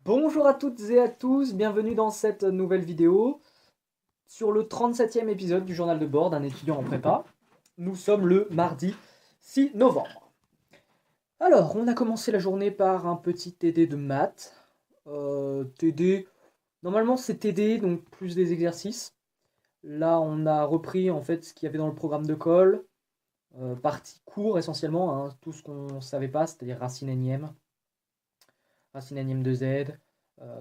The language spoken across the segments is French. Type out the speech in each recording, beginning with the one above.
Bonjour à toutes et à tous, bienvenue dans cette nouvelle vidéo sur le 37e épisode du journal de bord d'un étudiant en prépa. Nous sommes le mardi 6 novembre. Alors, on a commencé la journée par un petit TD de maths. TD, normalement c'est TD, donc plus des exercices. Là, on a repris en fait ce qu'il y avait dans le programme de colle, partie cours essentiellement, hein, tout ce qu'on ne savait pas, c'est-à-dire racine énième de z,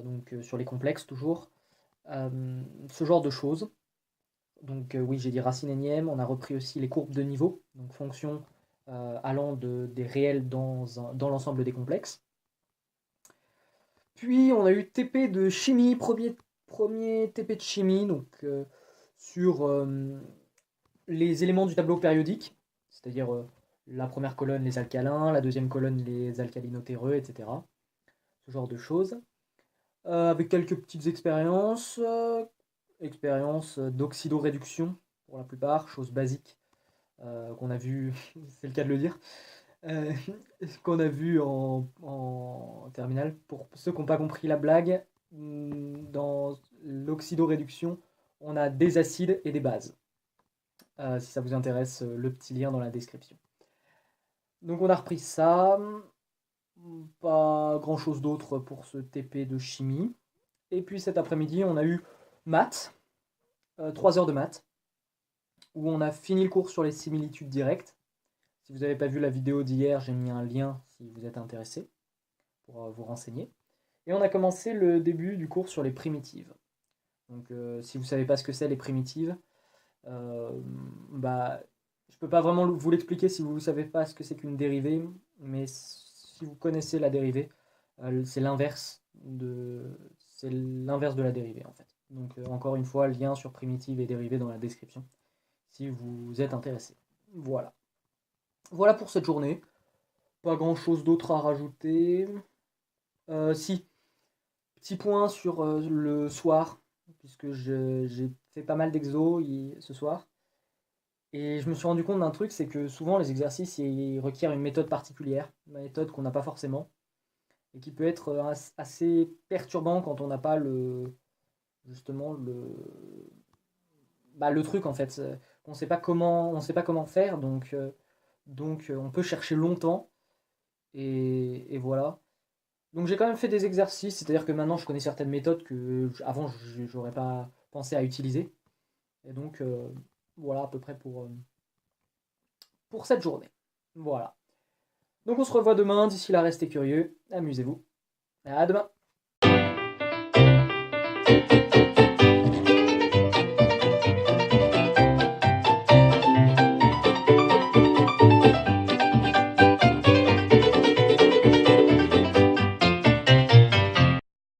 donc sur les complexes toujours. Ce genre de choses. Donc oui, j'ai dit racine énième, on a repris aussi les courbes de niveau, donc fonction allant des réels dans l'ensemble des complexes. Puis on a eu TP de chimie, premier TP de chimie, donc sur les éléments du tableau périodique, c'est-à-dire la première colonne les alcalins, la deuxième colonne les alcalinotéreux, etc. Ce genre de choses. Avec quelques petites expériences d'oxydoréduction pour la plupart, chose basique qu'on a vu, c'est le cas de le dire, euh, qu'on a vu en terminale. Pour ceux qui n'ont pas compris la blague, dans l'oxydoréduction, on a des acides et des bases. Si ça vous intéresse, le petit lien dans la description. Donc on a repris ça, pas grand chose d'autre pour ce TP de chimie. Et puis cet après-midi, on a eu maths, 3 heures de maths, où on a fini le cours sur les similitudes directes. Si vous n'avez pas vu la vidéo d'hier, j'ai mis un lien si vous êtes intéressé pour vous renseigner. Et on a commencé le début du cours sur les primitives. Donc si vous ne savez pas ce que c'est les primitives, euh, bah, je ne peux pas vraiment vous l'expliquer si vous ne savez pas ce que c'est qu'une dérivée, mais si vous connaissez la dérivée, c'est l'inverse de la dérivée en fait. Donc encore une fois, lien sur primitive et dérivée dans la description si vous êtes intéressé. Voilà. Voilà pour cette journée. Pas grand chose d'autre à rajouter. Si, petit point sur le soir, puisque j'ai fait pas mal d'exos ce soir. Et je me suis rendu compte d'un truc, c'est que souvent les exercices ils requièrent une méthode particulière, une méthode qu'on n'a pas forcément, et qui peut être assez perturbant quand on n'a pas justement le truc en fait. On sait pas comment faire, donc on peut chercher longtemps, et voilà. Donc j'ai quand même fait des exercices, c'est-à-dire que maintenant je connais certaines méthodes que avant j'aurais pas pensé à utiliser. Et donc voilà à peu près pour cette journée. Voilà. Donc on se revoit demain, d'ici là restez curieux, amusez-vous. À demain.